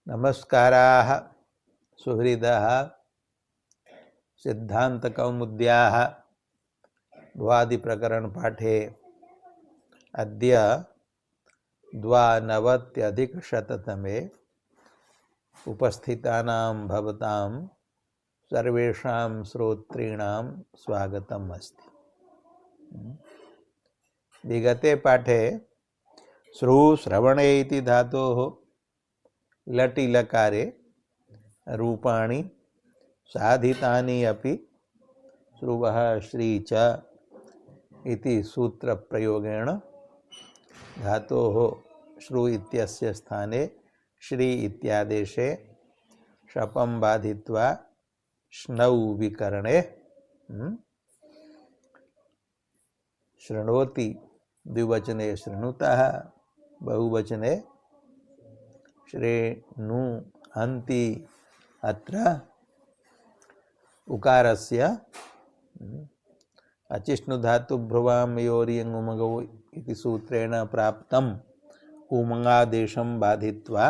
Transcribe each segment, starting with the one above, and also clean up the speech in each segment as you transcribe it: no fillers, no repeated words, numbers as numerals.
नमस्काराः सुहृदः सिद्धान्तकौमुद्याः द्वादिप्रकरणपाठे अद्य 92-अधिकशततमे उपस्थितानां भवतां सर्वेषां श्रोतॄणां स्वागतम् अस्ति। विगते पाठे श्रुश्रवणे इति धातोः लटि लकारे रूपाणि साधितानि अपि श्रुवः श्री च इति सूत्रप्रयोगेण धातोः श्रु इत्यस्य स्थाने श्री इत्यादेशे शपं बाधित्वा श्नौ विकरणे शृणोति द्विवचने शृणुतः बहुवचने शृणुहन्ति। अत्र उकारस्य अचिष्णुधातुभ्रुवां योर्यङ् उमगौ इति सूत्रेण प्राप्तम् उमगादेशं बाधित्वा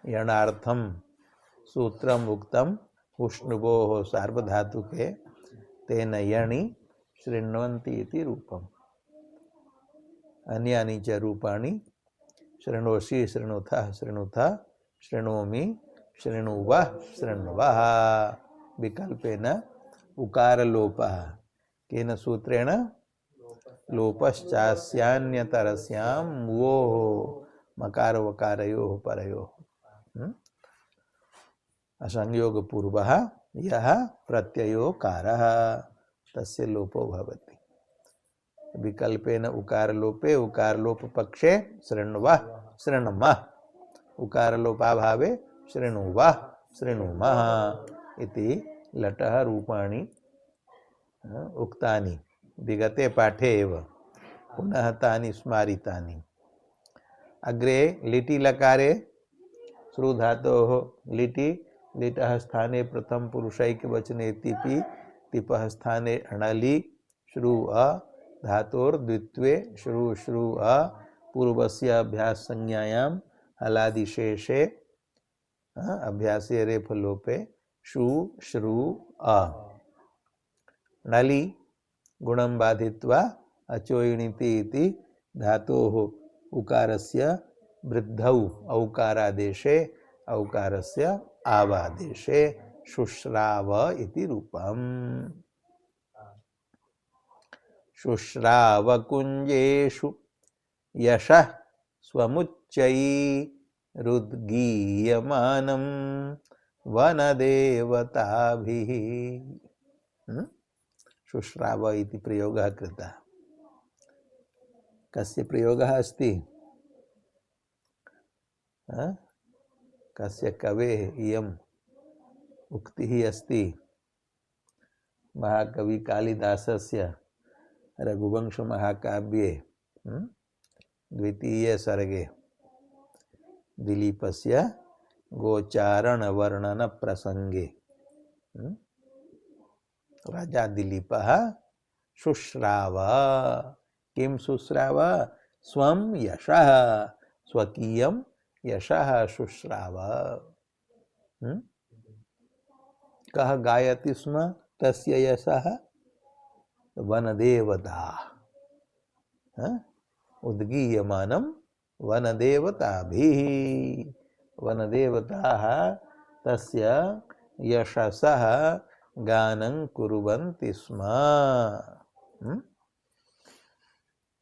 यणार्थं सूत्रम् उक्तम् उष्णुवोः सार्वधातुके तेन यणि शृण्वन्ति इति रूपम्। अन्यानि च रूपाणि शृणोषि शृणुथः शृणुथः शृणोमि शृणुवः शृण्वः विकल्पेन उकारलोपः केन सूत्रेण लोपश्चास्यान्यतरस्यां वोः मकार वकारयोः परयोः असंयोगपूर्वः यः प्रत्ययोकारः तस्य लोपो भवति। विकल्पेन उकारलोपे उकारलोप पक्षे शृण्वः शृण्मः उकारलोपाभावे शृणुवः शृणुमः इति लटः रूपाणि उक्तानि विगते पाठे एव पुनः तानि स्मारितानि। अग्रे लिटि लकारे श्रु धातोः लिटि लिटः स्थाने प्रथम पुरुषैकवचने तिपि तिपः स्थाने अणलि श्रु अ धातोर्द्वित्वे श्रु श्रु अ पूर्वस्य अभ्यास संज्ञायां हलादिशेषे अभ्यासे रेफलोपे शु श्रु अ नलि गुणं बाधित्वा अचोयिणीति इति धातोः उकारस्य वृद्धौ औकारादेशे औकारस्य आवादेशे शुश्राव इति रूपम्। शुश्रावकुञ्जेषु यशः स्वमुच्चैरुद्गीयमानं वनदेवताभिः। शुश्राव इति प्रयोगः कृतः। कस्य प्रयोगः अस्ति? कस्य कवेः इयम् उक्तिः अस्ति? महाकवि कालिदासस्य रघुवंश महाकाव्ये द्वितीय सर्गे दिलीपस्य गोचारण वर्णन प्रसंगे राजा दिलीपः शुश्राव किं शुश्राव स्वं यशः स्वकीयं यशः शुश्राव। कः गायति स्म तस्य यशः? वनदेवता उद्गीयमानं वनदेवताभिः वनदेवताः तस्य यशसः गानं कुर्वन्ति स्म।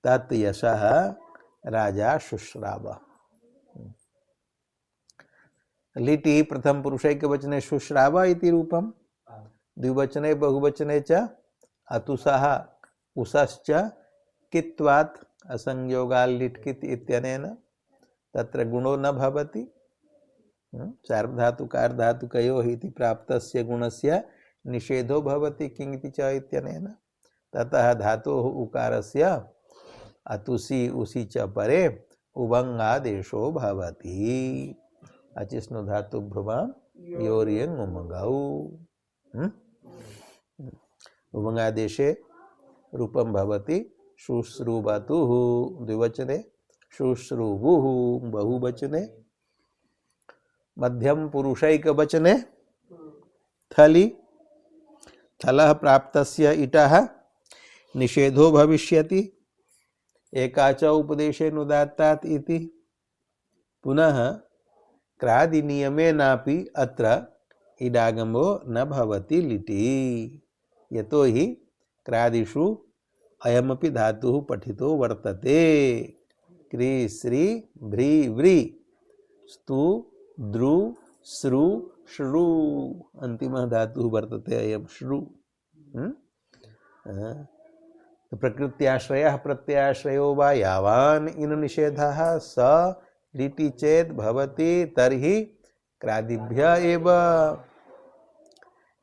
तत् यशः राजा शुश्राव। लिटि प्रथम पुरुषैकवचने शुश्राव इति रूपं द्विवचने बहुवचने च अतुसः उसश्च कित्वात् असंयोगाल् लिट्कित् इत्यनेन तत्र गुणो न भवति। सार्वधातुकार्धातुकयोः इति प्राप्तस्य गुणस्य निषेधो भवति किङिति च इत्यनेन। ततः धातोः उकारस्य अतुसि उसि च परे उभङ्गादेशो भवति। अचिष्णु धातु भ्रुवां योर्यङ् उमगौ उभङ्गादेशे रूपं भवति शुश्रुवतुः द्विवचने शुश्रुवुः बहुवचने मध्यम पुरुषैकवचने थलि थलः प्राप्तस्य इटः निषेधो भविष्यति एकाच उपदेशेनुदात्तात् इति। पुनः क्रादिनियमेनापि अत्र इडागमो न भवति लिटि यतो हि क्रादिषु अयमपि धातुः पठितो वर्तते। क्री श्री भ्री व्री स्तु द्रु श्रु श्रु अंतिमः धातुः वर्तते अयं श्रु। प्रकृत्याश्रयः प्रत्याश्रयो वा यावान् इन निषेधः स लिटि चेत् भवति तर्हि क्रादिभ्यः एव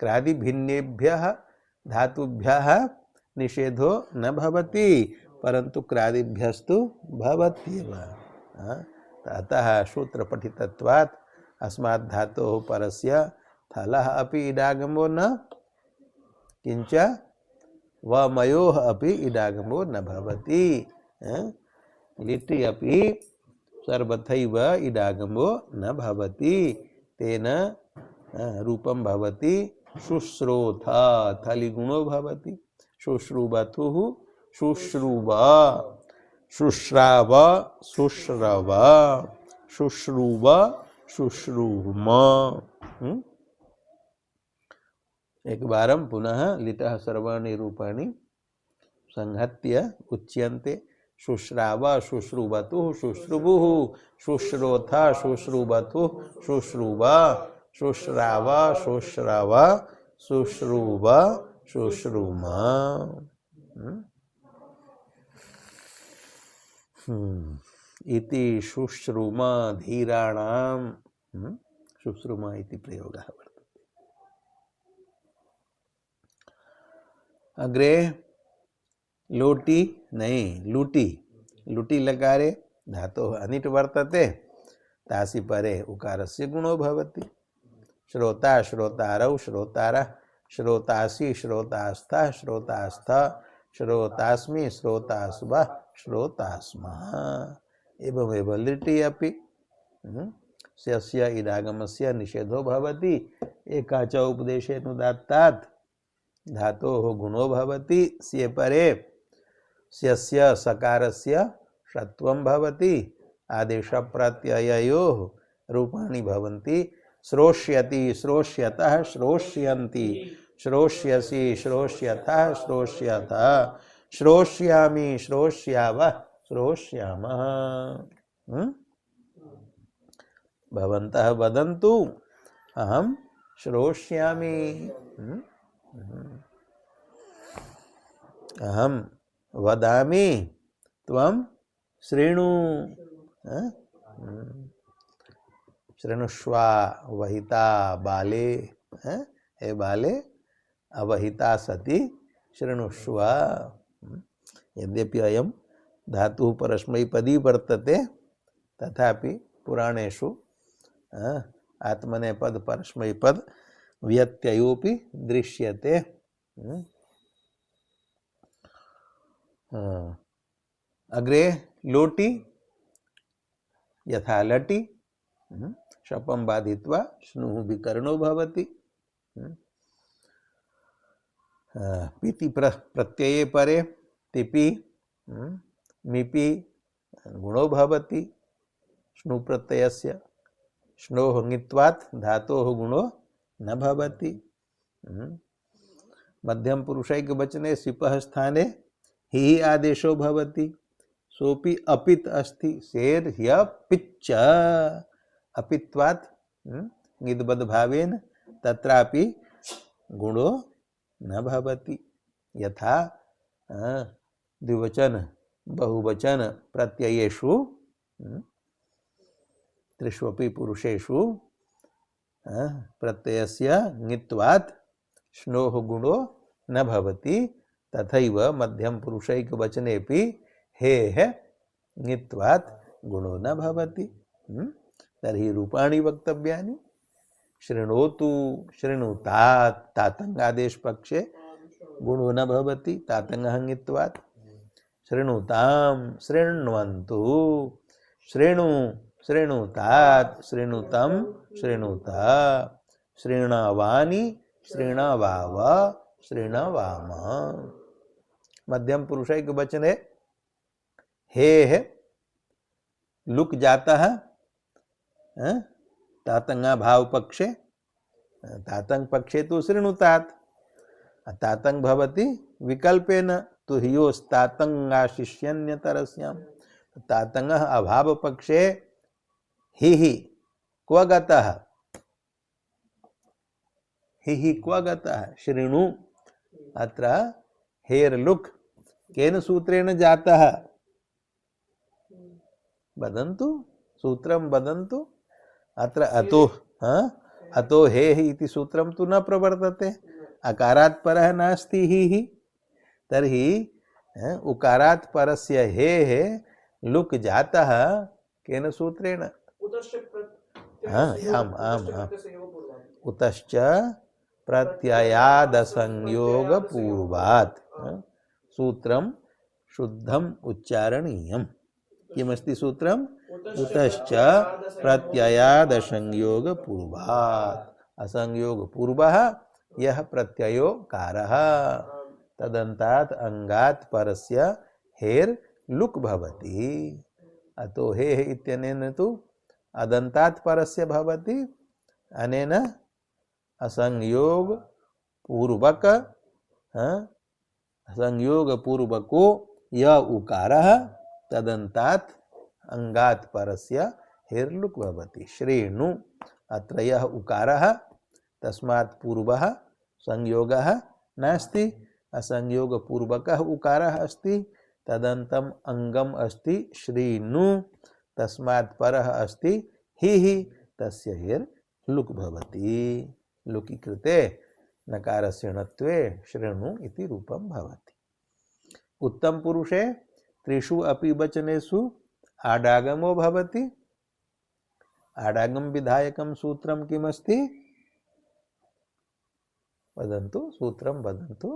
क्रादिभिन्नेभ्यः धातुभ्यः निषेधो न भवति परंतु क्रादिभ्यस्तु भवत्येव। अतः सूत्रपठितत्वात् अस्मात् धातोः परस्य थलः अपि इडागमो न किंच वमयोः अपि इडागमो न भवति। लिटि अपि सर्वथैव इडागमो न भवति तेन रूपं भवति शुश्रोथ थलि गुणो भवति शुश्रुवतुः शुश्रुव शुश्राव शुश्रव शुश्रुव शुश्रुम। एक बारं पुनः लिटः सर्वाणि रूपाणि संहत्य उच्यन्ते शुश्राव शुश्रुवतुः शुश्रुवुः शुश्रोथ शुश्रुवतुः शुश्रुव शुश्राव शुश्रव शुश्रुव शुश्रुम। इति शुश्रुम धीराणां शुश्रुम इति प्रयोगः वर्तते। अग्रे लोटी नहीं लुटी लुटी लकारे धातोः अनिट् वर्तते तासि परे उकारस्य गुणो भवति। श्रोता श्रोतारौ श्रोतारः श्रोतासि श्रोतास्थः श्रोतास्थः श्रोतास्मि श्रोतास्वः श्रोतास्मः। एवमेव लिटि अपि स्यस्य इडागमस्य निषेधो भवति एकाच उपदेशेनुदात्तात् धातोः गुणो भवति स्ये परे स्यस्य सकारस्य षत्वं भवति आदेशप्रत्यययोः रूपाणि भवन्ति श्रोष्यति श्रोष्यतः श्रोष्यन्ति श्रोष्यसि श्रोष्यतः श्रोष्यतः श्रोष्यामि श्रोष्यावः श्रोष्यामः। भवन्तः वदन्तु अहं श्रोष्यामि अहं वदामि त्वं शृणु शृणुष्व वहिता बाले हे बाले अवहिता सति शृणुष्व। यद्यपि अयं धातुः परस्मैपदी वर्तते तथापि पुराणेषु आत्मनेपद परस्मैपद व्यत्ययोपि दृश्यते। अग्रे लोटी यथा लटी शपं बाधित्वा स्नुः विकर्णो भवति। पीति प्रत्यये परे तिपि मिपि गुणो भवति स्नु प्रत्ययस्य स्नोः ङित्वात् धातोः गुणो न भवति। मध्यम पुरुषैकवचने सिपः स्थाने हि आदेशो भवति सोपि अपित् अस्ति शेर ह्य पिच्च अपित्वात् ङिद्बद् भावेन तत्रापि गुणो न भवति। यथा द्विवचन बहुवचन प्रत्ययेषु त्रिष्वपि पुरुषेषु प्रत्ययस्य ङित्वात् स्नोः गुणो न भवति तथैव मध्यम पुरुषैकवचनेपि हेः ङित्वात् गुणो न भवति। तर्हि रूपाणि वक्तव्यानि शृणोतु शृणुतात् तातंगादेश पक्षे गुणो न भवति तातंगः ङित्वात्। शृणुतां शृण्वन्तु शृणु शृणुतात् शृणुतं शृणुत शृणवानि शृणवाव शृणवाम। मध्यम पुरुष एक वचन है हे लुक जाता है तातंगा भाव पक्षे तातंग पक्षे तो शृणुतात् तातंग भवति विकल्पेन तो ह्योस्तातंगाशिष्यन्यतरस्याम तातंग अभाव पक्षे हि क्व गतः हि क्व गतः शृणु अत्र हेर लुक केन सूत्रेण जातः वदन्तु सूत्रं वदन्तु अत्र अतो हे इति सूत्रं तु न प्रवर्तते अकारात् परः नास्ति हि तर्हि उकारात् परस्य हे लुक जातः केन सूत्रेण उतश्च प्रत्ययादसंयोगपूर्वात् सूत्रं शुद्धम् उच्चारणीयम् किमस्ति सूत्रम् उतश्च प्रत्ययादसंयोगपूर्वात् असंयोगपूर्वः यः प्रत्ययो कारः तदन्तात् अंगात् परस्य हेर लुक भवति अतो हे इत्यनेन तु अदन्तात् परस्य भवति अनेन असंयोग पूर्वक संयोग पूर्वको य उकारः तदन्तात् अंगात् परस्य हेर लुक भवति श्रेणु अत्र यः उकारः तस्मात् पूर्वः संयोगः नास्ति असंयोग पूर्वकः उकारः अस्ति तदन्तम् अंगम अस्ति श्रीनु तस्मात् परः अस्ति हि तस्य हेर लुक भवति लुकि कृते नकारस्य णत्वे श्रेणु इति रूपं भवति। उत्तम पुरुषे त्रिषु अपि वचनेषु आडागमो भवति आडागम विधायकं सूत्रं किमस्ति वदन्तु सूत्रं वदन्तु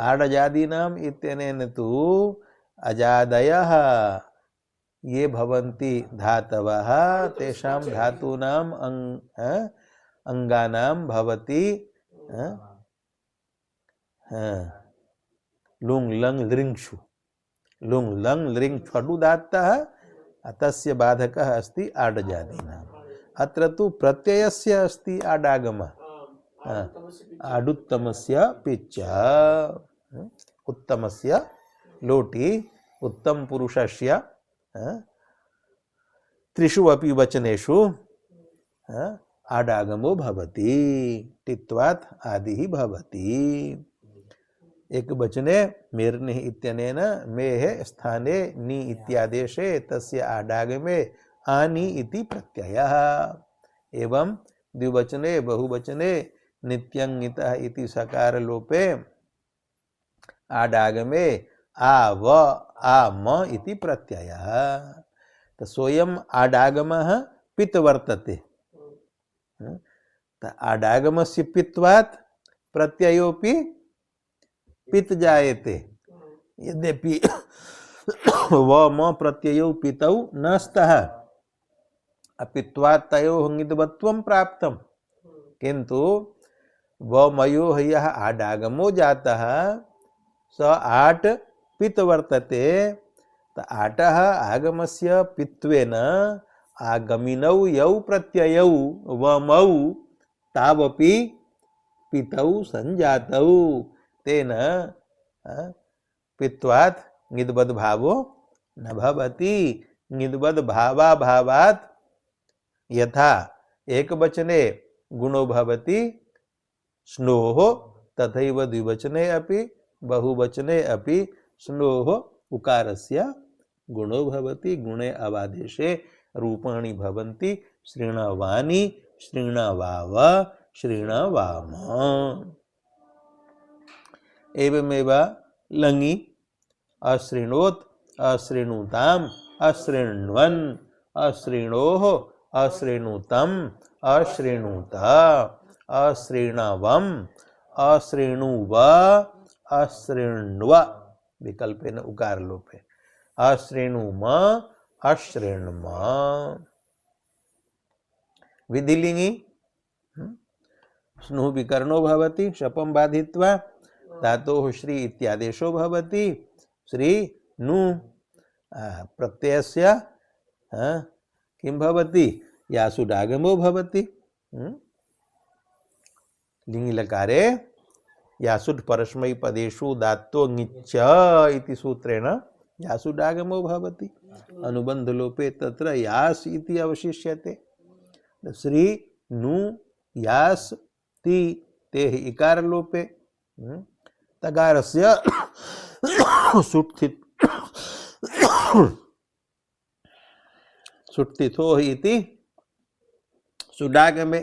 आडजादीनाम् इत्यनेन तु अजादयः ये भवन्ति धातवः तेषां धातूनाम् अंगानां भवति लुङ् लङ् लृङ्क्षु लुङ् लङ् लृङ् छडु धातः तस्य बाधकः अस्ति आडजादीनाम् अत्र तु प्रत्ययस्य अस्ति आडागमः आडुत्तमस्य पिच्च उत्तमस्य लोटि उत्तम पुरुषस्य त्रिषु अपि वचनेषु आडागमो भवति टित्वात् आदिः भवति एक वचने मेर्निः इत्यनेन मेः स्थाने नि इत्यादेशे तस्य आडागमे आनि इति प्रत्ययः एवं द्विवचने बहुवचने नित्यंगितः इति सकार लोपे आडागमे आ व आ म इति प्रत्ययः तो सोयम आडागमः पित् वर्तते तो आडागमस्य पित्वात् प्रत्ययोपि पित् जायते यद्यपि व म प्रत्ययौ पितौ न स्तः अपित्वात् तयोः ङिद्वत्वं प्राप्तं किन्तु वमयोः यः आडागमो जातः स आट् पित् वर्तते त आटः आगमस्य पित्वेन आगमिनौ यौ प्रत्ययौ वमौ तावपि पितौ संजातौ तेन पित्वात् ङिद्वद् भावो न भवति ङिद्वद् भावाभावात् यथा एकवचने गुणो भवति स्नोः तथैव द्विवचने अपि बहुवचने अपि स्नोः उकारस्य गुणो भवति गुणे अवादेशे रूपाणि भवन्ति श्रीणवानि श्रीणवाव श्रीणवाम एवमेव लङि अश्रीणोत् अश्रीणुताम् अश्रीण्वन् अश्रीणोः अश्रीणुतम् अश्रीणुत अश्रीणवम् अश्रीणुव अश्रीण्व विकल्पेन उकार लोपे अश्रेणुम अश्रेणुम। विधिलिंगी स्नुः विकर्णो भवति शपं बाधित्वा धातोः श्री इत्यादेशो भवति। श्री नु प्रत्ययस्य किं भवति यासुडागमो भवति। लिंगि लकारे यासुड् परस्मै पदेषु दात्तो ङिच्च इति सूत्रेण यासुडागमो भवति। अनुबन्धलोपे तत्र यास् इति अवशिष्यते। श्री नु यास ति ते इकार लोपे तगारस्य सुट्ठितो इति सुडागमे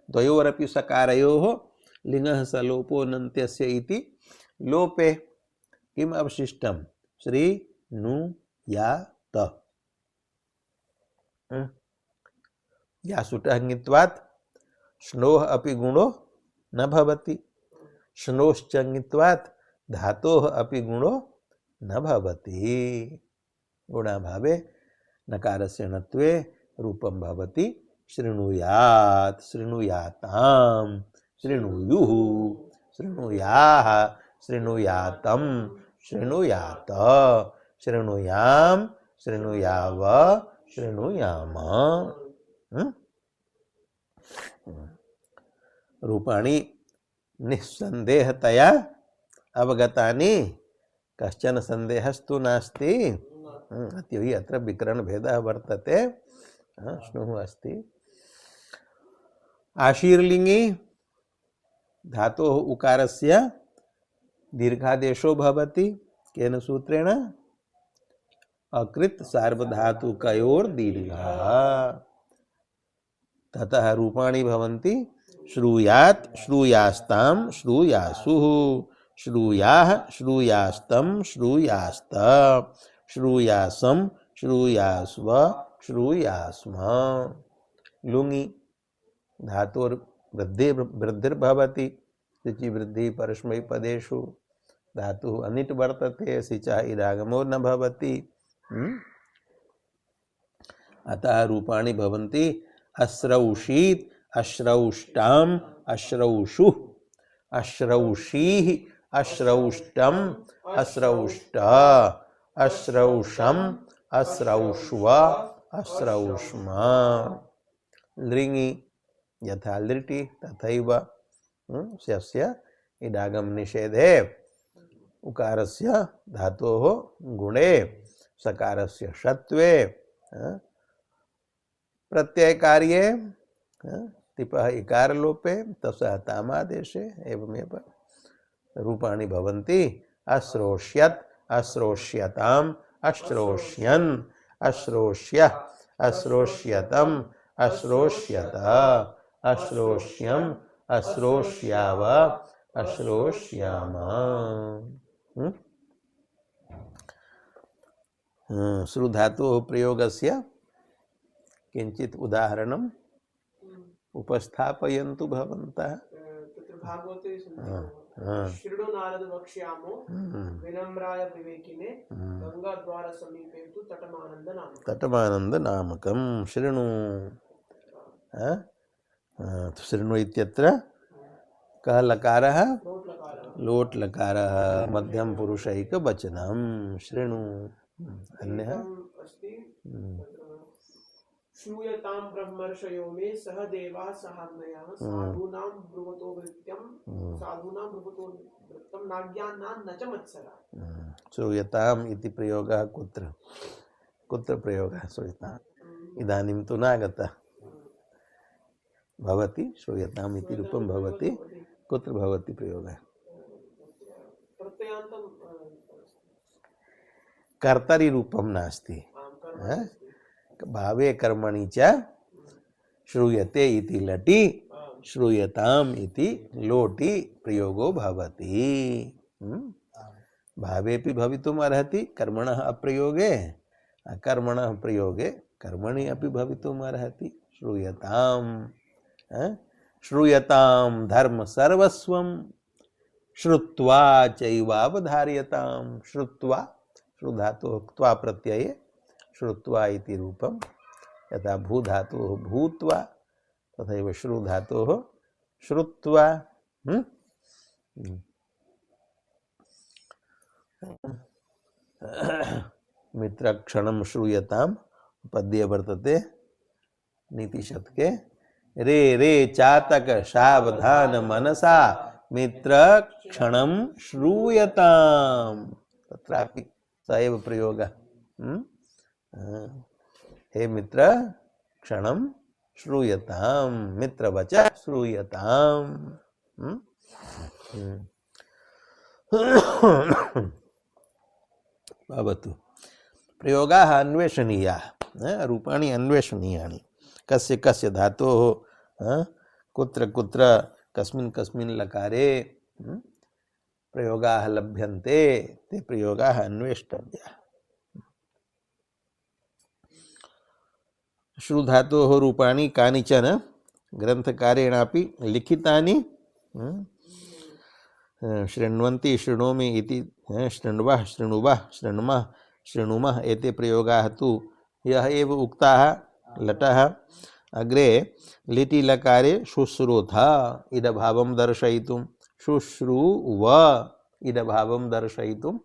द्वयोरपि सकारयोः लिंगः सलोपो नन्त्यस्य इति लोपे किम् अवशिष्टं श्री नु या त। यासुटः ङित्वात् श्नोः अपि गुणो न भवति। श्नोश्च ङित्वात् धातोः अपि गुणो न भवति। गुणाभावे नकारस्य णत्वे रूपं भवति शृणुयात् शृणुयातां शृणुयुः शृणुयाः शृणुयातं शृणुयात शृणुयां शृणुयाव शृणुयाम। रूपाणि निस्सन्देहतया अवगतानि कश्चन संदेहस्तु नास्ति। अतः हि अत्र विकरण भेदः वर्तते। स्नुः अस्ति। आशीर्लिंगी धातोः उकारस्य दीर्घादेशो भवति केन सूत्रेण अकृत सार्वधातुकयोर् दीर्घः। ततः रूपाणि भवन्ति श्रूयात् श्रूयास्तां श्रूयासुः श्रूयाः श्रूयास्तं श्रूयास्त श्रूयासं श्रूयास्व श्रूयास्म। लुङि धातोर् वृद्धिर्भवति सिचि वृद्धि परस्मै पदेषु धातुः अनिट् वर्तते सिचः इडागमो न भवति। अतः रूपाणि भवन्ति अश्रौषीत् अश्रौष्टाम् अश्रौषुः अश्रौषीः अश्रौष्टम् अश्रौष्ट अश्रौषम् अश्रौष्व अश्रौष्म। लृङि यथा लृटि तथैव स्यस्य इडागम निषेधे उकारस्य धातोः गुणे सकारस्य षत्वे प्रत्यय कार्ये तिपः इकार लोपे तस्य तामादेशे एवमेव रूपाणि भवन्ति अश्रोष्यत् अश्रोष्यताम् अश्रोष्यन् अश्रोष्यः अश्रोष्यतम् अश्रोष्यत अश्रोष्यम् अश्रोष्याव अश्रोष्याम। श्रुधातोः प्रयोगस्य किंचित उदाहरणम् उपस्थापयन्तु भवन्तः। भागवते शृणु नारद वक्ष्यामो विनम्राय विवेकिने गंगाद्वार समीपे तु तटमानंद नामकं शृणु। शृणु इत्यत्र कः लकारः लोट लकारः मध्यम पुरुषैक वचनं शृणु। अन्यः श्रूयतां ब्रह्मर्षयो मे सह देवाः सहाग्नयः साधूनां ब्रुवतो वृत्तं नाज्ञानां न च मत्सराः। श्रूयताम् इति प्रयोगः कुत्र प्रयोगः श्रूयताम् इदानीं तु नागतः भवति। श्रूयताम् इति रूपं भवति कुत्र भवति प्रयोगः कर्तरि रूपं नास्ति। भावे कर्मणि च श्रूयते इति लटि श्रूयताम् इति लोटि प्रयोगो भवति। भावेपि भवितुम् अर्हति कर्मणः अप्रयोगे अकर्मणः प्रयोगे कर्मणि अपि भवितुम् अर्हति। श्रूयताम् श्रूयताम् धर्म सर्वस्वं श्रुत्वा चैवावधार्यताम्। श्रुत्वा श्रु धातोः त्वा प्रत्यये श्रुत्वा इति रूपं, यथा भू धातोः भूत्वा तथैव श्रु धातोः श्रुत्वा। मित्रक्षणं श्रूयताम् पद्ये वर्तते नीतिशतके, रे रे चातक सावधान मनसा मित्रक्षणं श्रूयताम्, तत्रापि स एव प्रयोगः। हे मित्र क्षणं श्रूयताम्, मित्रवचः श्रूयताम्। भवतु। प्रयोगाः अन्वेषणीयाः, रूपाणि अन्वेषणीयानि। कस्य कस्य धातोः कुत्र कुत्र कस्मिन् कस्मिन् लकारे प्रयोगाः लभ्यन्ते, ते प्रयोगाः अन्वेष्टव्याः। श्रु धातोः रूपाणि कानिचन ग्रन्थकारेणापि लिखितानि। शृण्वन्ति शृणोमि इति शृण्वः शृणुवः शृण्मः शृणुमः एते प्रयोगाः तु यः एव उक्ताः लटः। अग्रे लिटि लकारे शुश्रुथ इदभावं दर्शयितुं, शुश्रुव इदभावं दर्शयितुं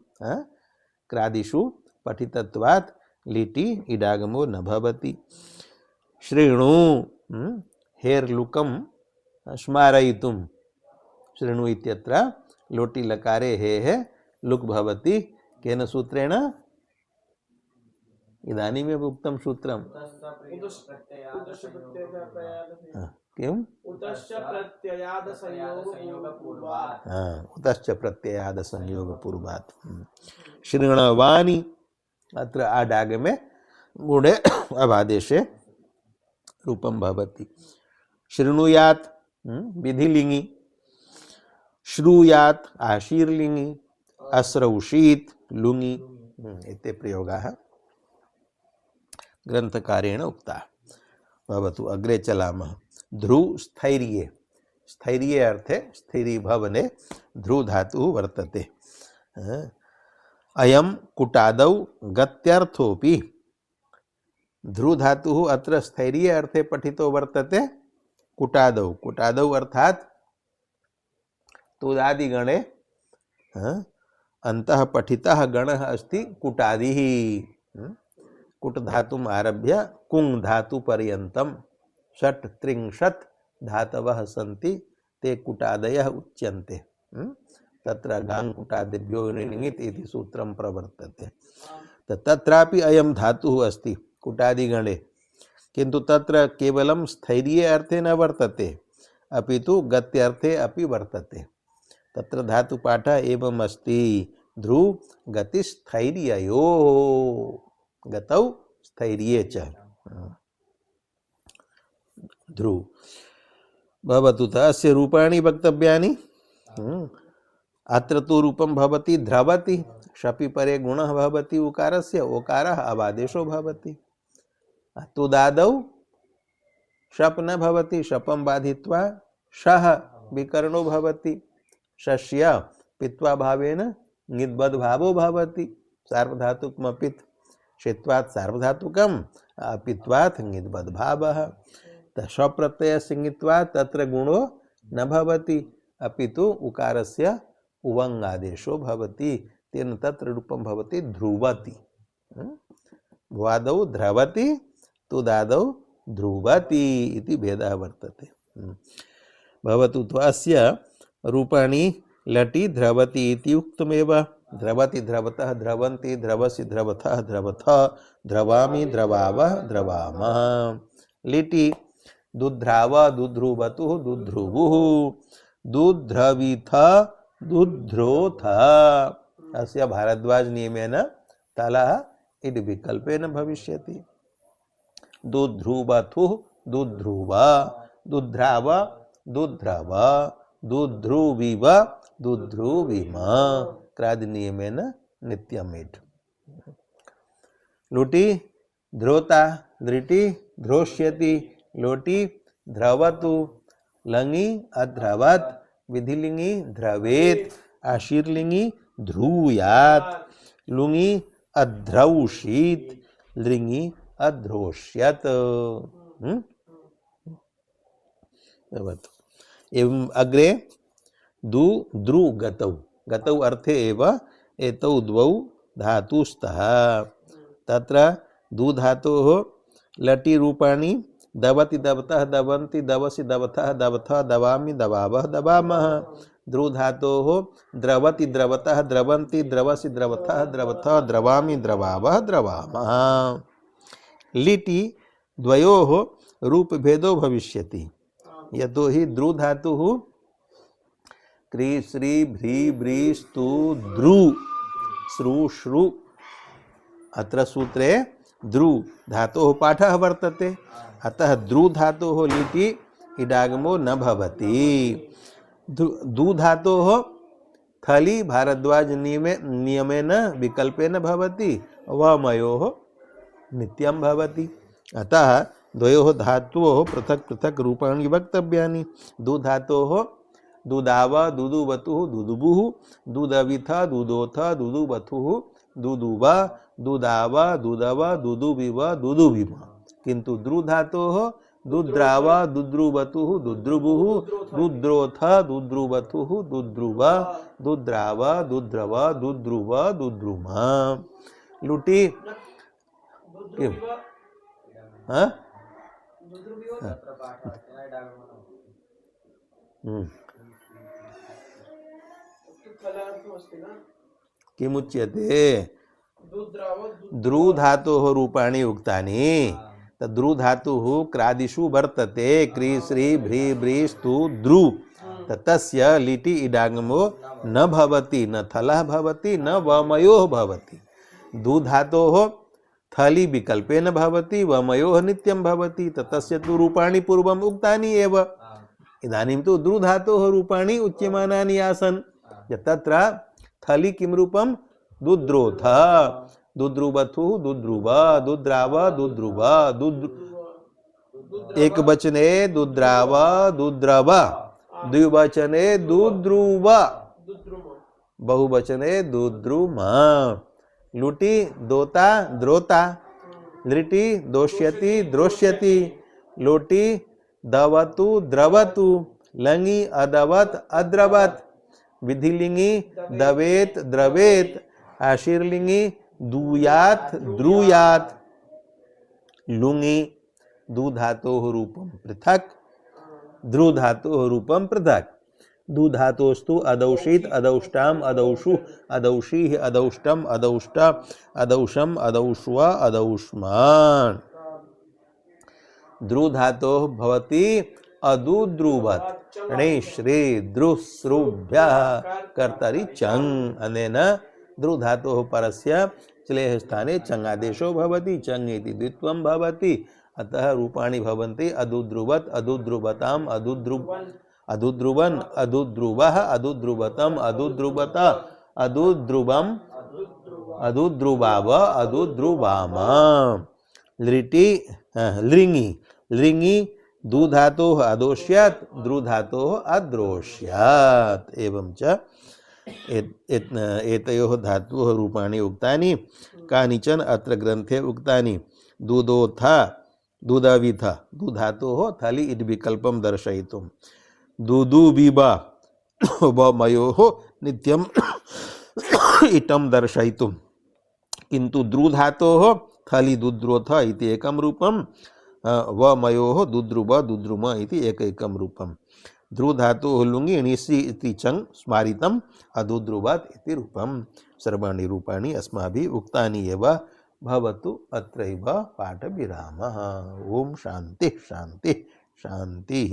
क्रादिषु पठितत्वात् लिटि इडागमो न भवति। शृणु हेर्लुकं स्मारयितुं, शृणु इत्यत्र लोटि लकारे हे लुक् भवति। केन सूत्रेण? इदानीमेव उक्तं सूत्रं। किम्? उतश्च प्रत्ययाद संयोगपूर्वात्। शृण्वानि अत्र आडागमे गुणे अभादेशे रूपं भवति। शृणुयात् विधिलिङ्गि, श्रूयात् आशीर्लिङ्गि, अश्रौषीत् लुङि, एते प्रयोगाः ग्रन्थकारेण उक्ताः। भवतु। अग्रे चलामः। ध्रु स्थैर्ये, स्थैर्ये अर्थे स्थिरीभवने ध्रु धातुः वर्तते। अयं कुटादौ गत्यर्थोऽपि, ध्रु धातुः अत्र स्थैर्ये अर्थे पठितो वर्तते कुटादौ। कुटादौ अर्थात् तुदादिगणे अन्तः पठितः गणः अस्ति कुटादिः। कुट धातुम् आरभ्य कुङ् धातु पर्यन्तं 36 धातवः सन्ति, ते कुटादयः उच्यन्ते। तत्र गाङ् कुटादिभ्यो णित् इति सूत्रं प्रवर्तते। तत्रापि अयं धातुः अस्ति कुटादिगणे, किन्तु तत्र केवलं स्थैर्ये अर्थे न वर्तते, अपि तु गत्यर्थे अपि वर्तते। तत्र धातुपाठः एवम् अस्ति, ध्रु गतिस्थैर्ययोः, गतौ स्थैर्ये च ध्रु। भवतु। अस्य रूपाणि वक्तव्यानि। अत्र तु रूपं भवति ध्रवति, शपि परे गुणः भवति उकारस्य, ओकारः अवादेशो भवति। तुदादौ शप् न भवति, शपं बाधित्वा शः विकरणो भवति। शस्य पित्वा भावेन ङिद्बद् भावो भवति, सार्वधातुकमपित्। षित्वात् सार्वधातुकम्, अपित्वात् ङिद्बद् भावः। शप्रत्ययस्य ङित्वात् तत्र गुणो न भवति, अपि तु उकारस्य उवङ् आदेशो भवति, तेन तत्र रूपं भवति ध्रुवति। भ्वादौ ध्रवति, तुदादौ ध्रुवति इति भेदः वर्तते। भवतु। अस्य रूपाणि लटि ध्रवति इति उक्तमेव। ध्रवति ध्रवतः ध्रवन्ति, ध्रवसि ध्रवथः ध्रवथ, ध्रवामि ध्रवावः ध्रवामः। लिटि दुध्राव दुध्रुवतुः दुध्रुवुः, दुध्रविथ दुध्रोथ। अस्य भारद्वाज नियमेन तलः इति विकल्पेन भविष्यति। दुध्रुवथुः दुध्रुव, दुध्राव दुध्रव, दुध्रुविव दुध्रुविम, क्रादि नियमेन नित्यमेट्। लुटि ध्रोता, दृटि ध्रोष्यति, लोटि ध्रवतु, लङि अध्रवत्, विधिलिङि ध्रवेत्, आशीर्लिङि ध्रूयात्, लुङि अध्रौषीत लृङि अध्रोष्यत। एवं अग्रे दु द्रु गतौ गतौ अर्थे एव एतौ द्वौ धातुस्तः। तत्र दु धातोः लटि रूपाणि दवति दवतः दवन्ति दवसि दवथः दवथः दवामि दवावः दवामः। द्रु धातोः द्रवति द्रवतः द्रवन्ति द्रवसि द्रवथः द्रवथः द्रवामि द्रवावः द्रवामः। लिटि द्वयोः रूपभेदो भविष्यति यतो हि द्रु धातुः क्री श्री भ्री व्री स्तु द्रु श्रु श्रु अत्र सूत्रे द्रु धातोः पाठः वर्तते अतः द्रु धातोः लिटि इडागमो न भवति। दु धातोः थलि भारद्वाज नियमेन विकल्पेन भवति वमयोः नित्यं भवति। अतः द्वयोः धातोः पृथक् पृथक् रूपाणि वक्तव्यानि। दु धातोः दुदाव दुदुवतुः दुदुबुः दुदविथ दुदोथ दुदुवथुः दुदुव दुदाव दुदव दुदुविव दुदुविव। किन्तु द्रु धातोः दुद्राव दुद्रुवतुः दुद्रुबुः दुद्रोथ दुद्रुवतुः दुद्रुव दुद्राव दुद्रव दुद्रुव दुद्रुम। लुटि किमुच्यते द्रु धातोः रूपाणि उक्तानि। तद्रु धातुः क्रादिषु वर्तते क्री श्री भ्री व्री स्तु द्रु तस्य लिटि इडागमो न भवति न थलः भवति न वमयोः भवति। दु धातोः थलि विकल्पेन भवति वमयोः नित्यं भवति तस्य तु रूपाणि पूर्वम् उक्तानि एव। इदानीं तु द्रु धातोः रूपाणि उच्यमानानि आसन्। तत्र थलि किं रूपं दुद्रोथ दुद्रुवथुः दुद्रुव दुद्राव दुद्रुव एकवचने दुद्राव दुद्रव द्विवचने दुद्रुव बहुवचने दुद्रुम। लुटि दोता द्रोता लृटि दोष्यति द्रोष्यति लोटि दवतु द्रवतु लङि अदवत अद्रवत विधिलिङि दवेत द्रवेत आशीर्लिङि दूयात द्रूयात। लुङि दु धातोः रूपं पृथक् द्रु धातोः रूपं पृथक्। दु धातोस्तु अदौषीत अदौष्टाम अदौषु अदौषीः अदौष्टम अदौष्ट अदौषम अदौष्व अदौष्मान्। द्रु धातोः भवति अदुद्रुवत् णे श्री द्रुस्रुभ्यः कर्तरि चङ् अनेन द्रु धातोः परस्य चलेः स्थाने चङ् भवति चङ् इति द्वित्वं भवति। अतः रूपाणि भवन्ति अदुद्रुवत् अदुद्रुवताम् अदुद्रुवन् अदुद्रुवः अदुद्रुवतम् अदुद्रुवत अदुद्रुवम् अदुद्रुवाव अदुद्रुवाम। लृटि लृङि लृङि दु धातोः अदोष्यत् द्रु धातोः अद्रोष्यत्। एवं च एतयोः धातोः रूपाणि उक्तानि कानिचन अत्र ग्रन्थे उक्तानि। दुदोथ दुदविथ दु धातोः थलि इति विकल्पं दर्शयितुं दुदुविव वमयोः नित्यं इटं दर्शयितुं। किन्तु द्रु धातोः थलि दुद्रोथ इति एकं रूपं वमयोः दुद्रुव दुद्रुम इति एकैकं रूपं। द्रु धातोः लुङि णिसि इति चङ् स्मारितम् अदुद्रुवत् इति रूपं। सर्वाणि रूपाणि अस्माभिः उक्तानि एव। भवतु अत्रैव पाठविरामः। ओम शान्तिः शान्तिः शान्तिः।